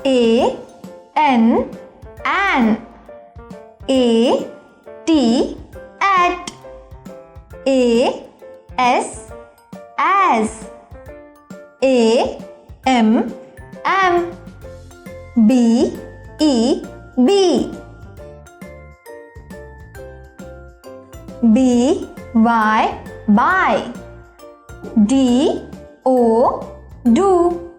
A N an. A T at. A S as. A M am. B E B. B Y by. D O do.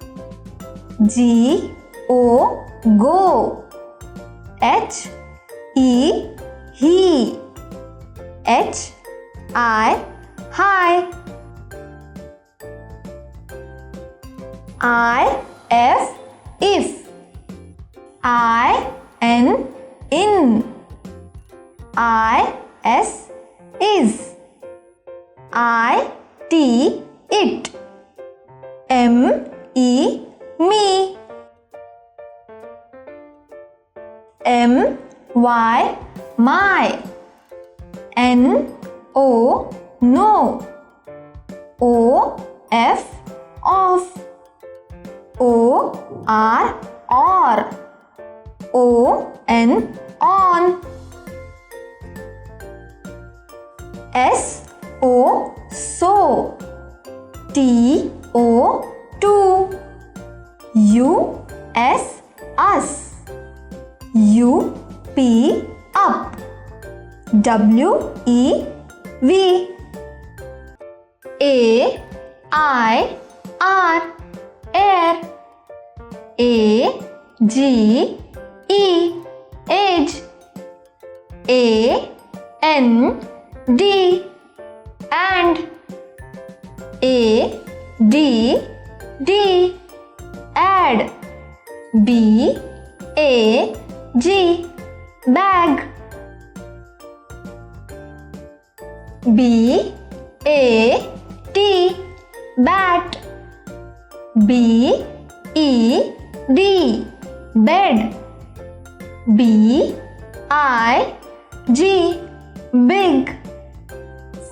G O go. H E he. H I hi. I F if. I N in. I S is. I T it. M E me. M Y my. N O no. O F off. O R or. O N on. S O so. T O to. U S us. U P up. W E V. A I R air. A G E age. A N D and. A D D add. B A G bag. B A T bat. B E D bed. B I G big.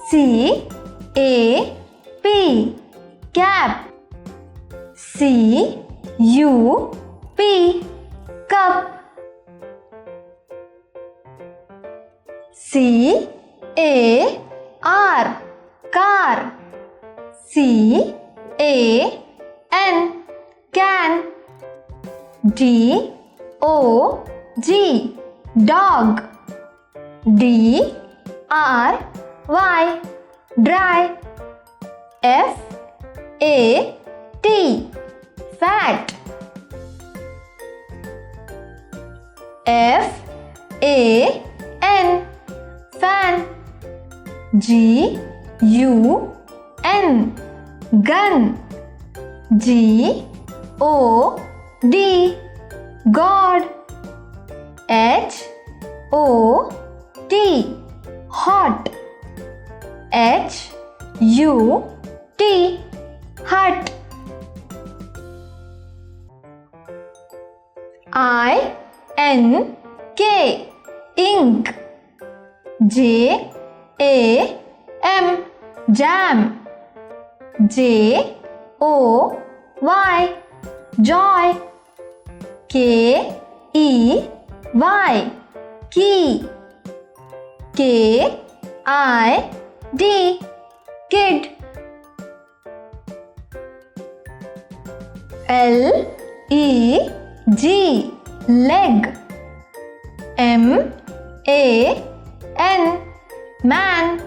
C A P cap. C U P cup. C A R car. C A N can. D O G dog. D R Y dry. F A T fat. F A N fan. G U N gun. G O D God. H O T hot. H U T hut. I N K ink. J A M jam. J O Y joy. K E Y key. K I D kid. L E G leg. M A N man.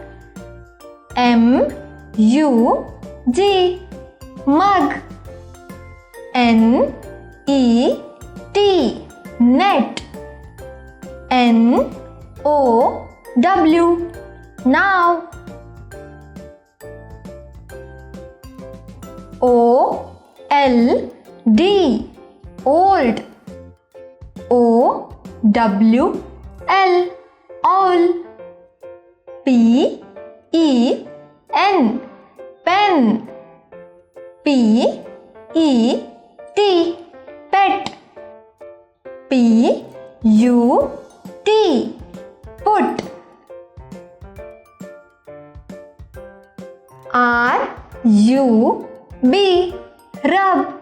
M U G mug. N E T net. N O W now. O L D old. O W L all. P E N pen. P E T pet. P U T put. R U B rub.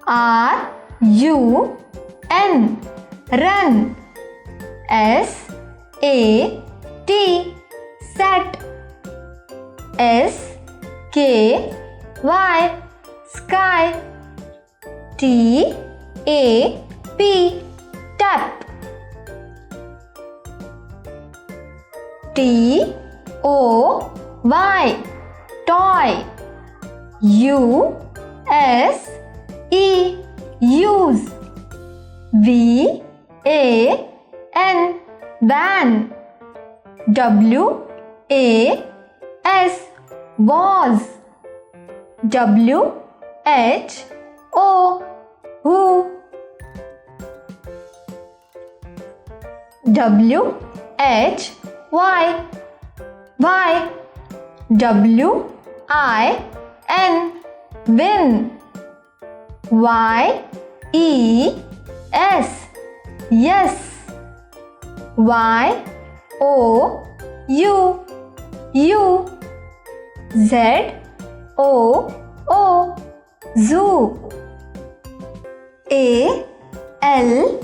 R U N run. S A T sat. S K Y sky. T A P tap. T O Y toy. U S E use. V A N van. W A S was. W H O who. W H Y why. W I N win. Y E S yes. Y O U Z O zoo. A L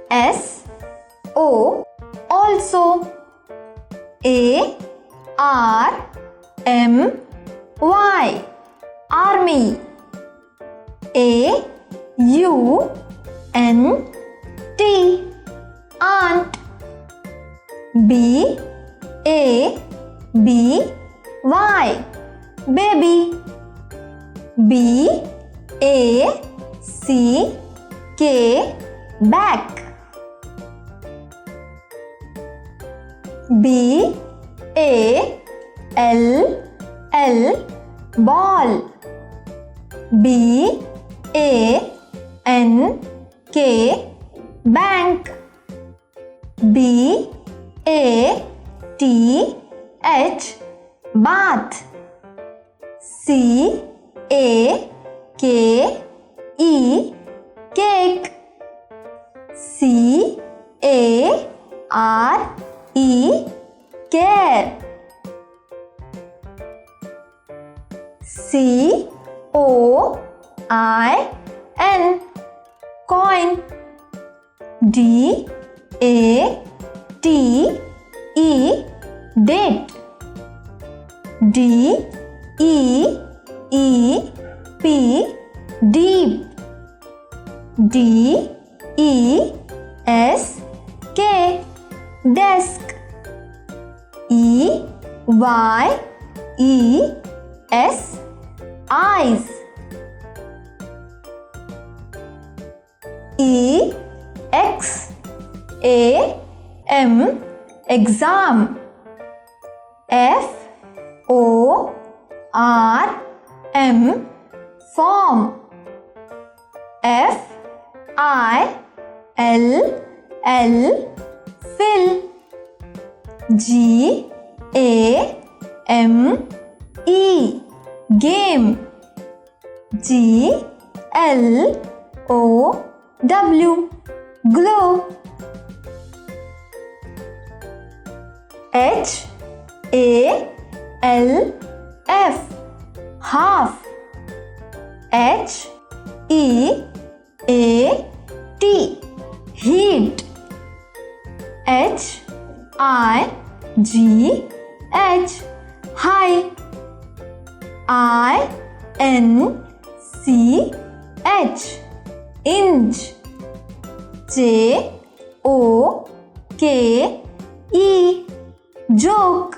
S O also. A R M Y army. A U N T aunt. B A B Y baby. B A C K back. B A L L ball. B A N K bank. B A T H bath. C A K E cake. C A R E care. C O I N coin. D A T E date. D E E P deep. D E S K desk. E Y E S eyes. E X A M exam. F O R M form. F I L L fill. G A M E game. G L O W glow. H A L F half. H E A T heat. H I G H high. I N C H inch. J O K E joke.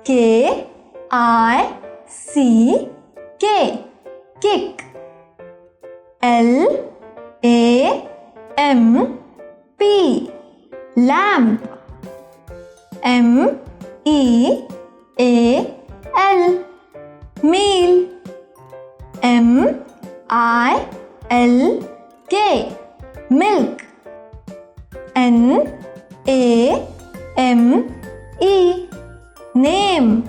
K I C K kick. L A M P lamp. M E A L meal. M I L K milk. N A M E name.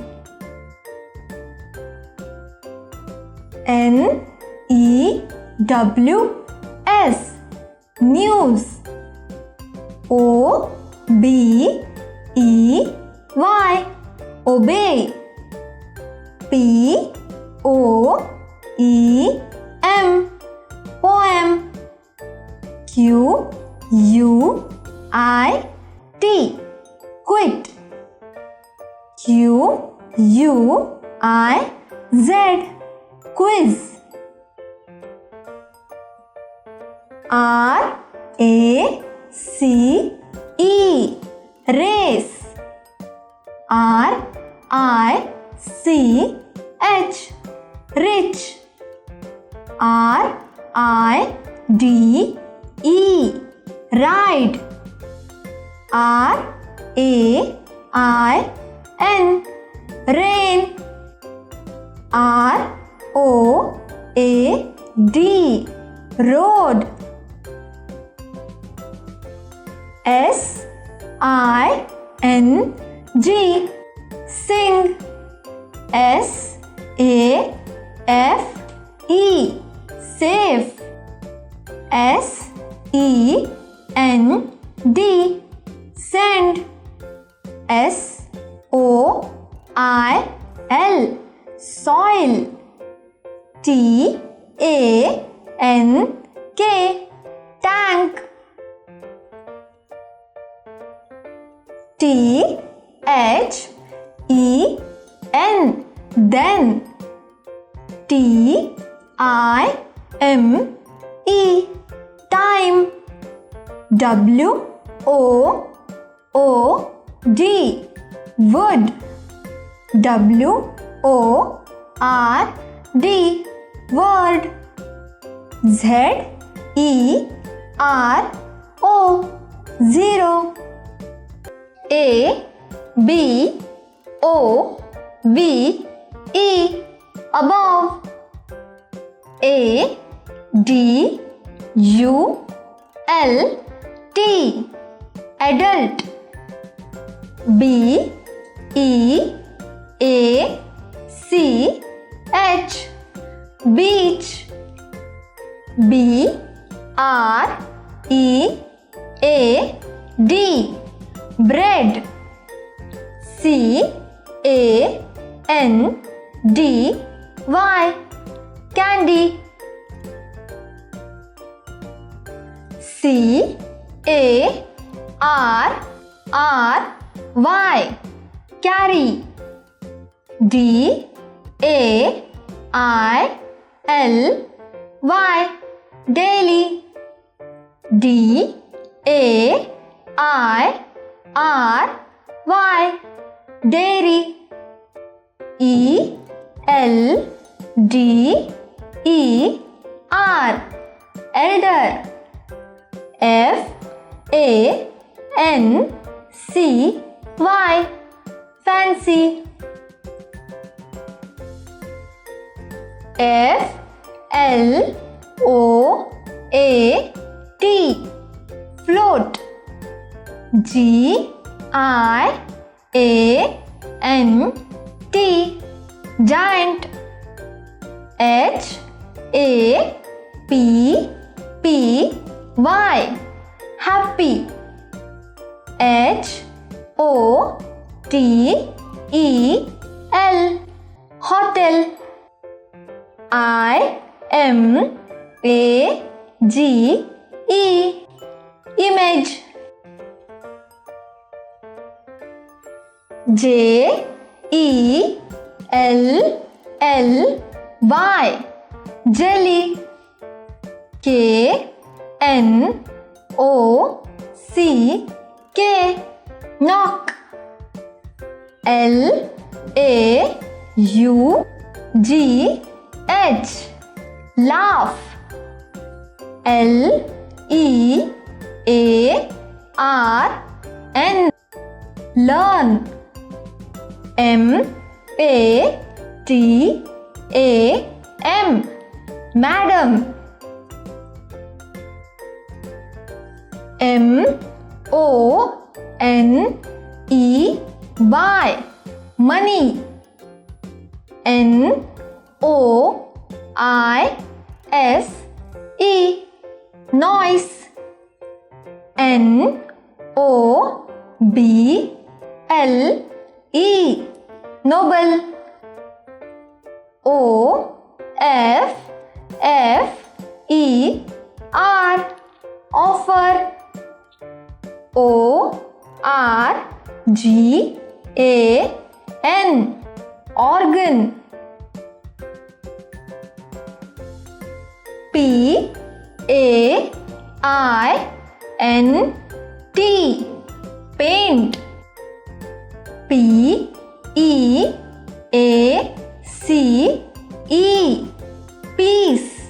N E W S news. O B E Y obey. P O E M, poem. Q U I T, quit. Q U I Z, quiz. R A C E, race. R I C H, rich. R I D E, ride. R A I N, rain. R O A D, road. S I N G, sing. S A F E, safe. S E N D, send. S O I L, soil. T A N K, tank. T H E N, then. T I M E, time. W O O D, wood. W O R D, word. Z E R O, zero. A B O V E, above. A D U L T, adult. B E A C H, beach. B R E A D, bread. C A N D Y, candy. C A R R Y, carry. D A I L Y, daily. D A I R Y, dairy. E L D E R, elder. F A N C Y, fancy. F L O A T, float. G I A N T, giant. H A P P Y, happy. H O T E L, hotel. I M A G E, image. J E L L Y, jelly. K N O C K, knock. L A U G H, laugh. L E A R N, learn. M A D A M, madam. M O N E Y, money. N O I S E, noise. N O B L E, noble. O F E R, offer. O R G A N, organ. P A I N T, paint. P E A C E, peace.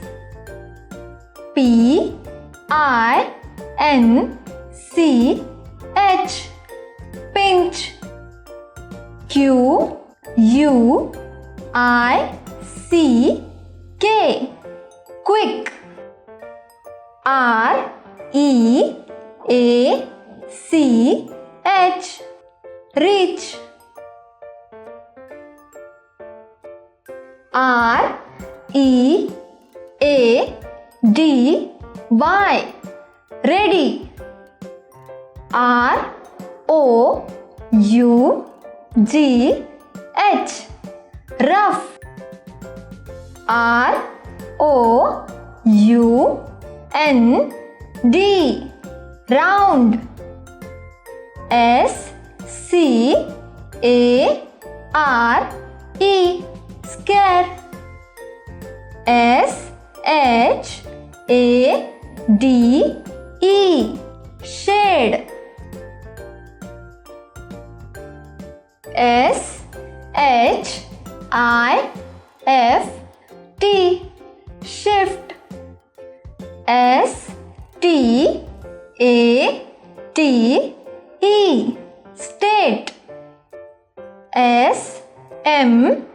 P I N C H, pinch. Q U I C K, quick. R E A C H, reach. R E A D Y, ready. R O U G H, rough. R O U N D, round. S C A R E, scare. S H A D E, shade. S H I F T, shift. S T A T E, state. S M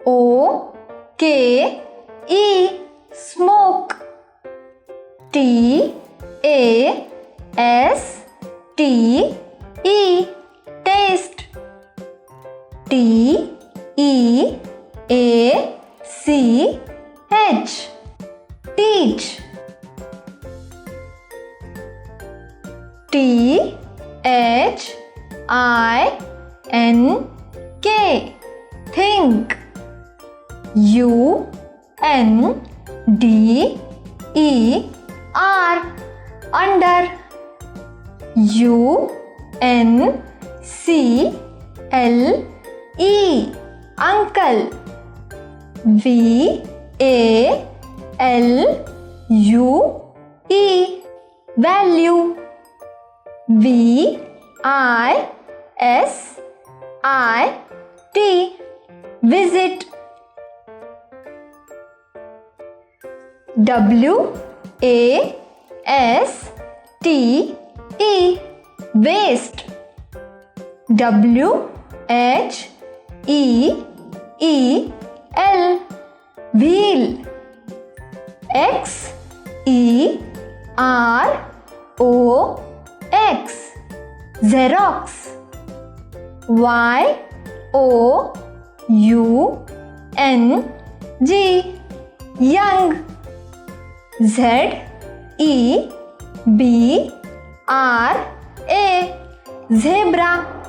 O K E, smoke. T A S T E, taste. T E A C H, teach. T H I N K, think. U N D E R, under. U N C L E, uncle. V A L U E, value. V I S I T, visit. W A S T E, waste. W H E E L, wheel. X E R O X, Xerox. Y O U N G, young. Z E B R A, zebra.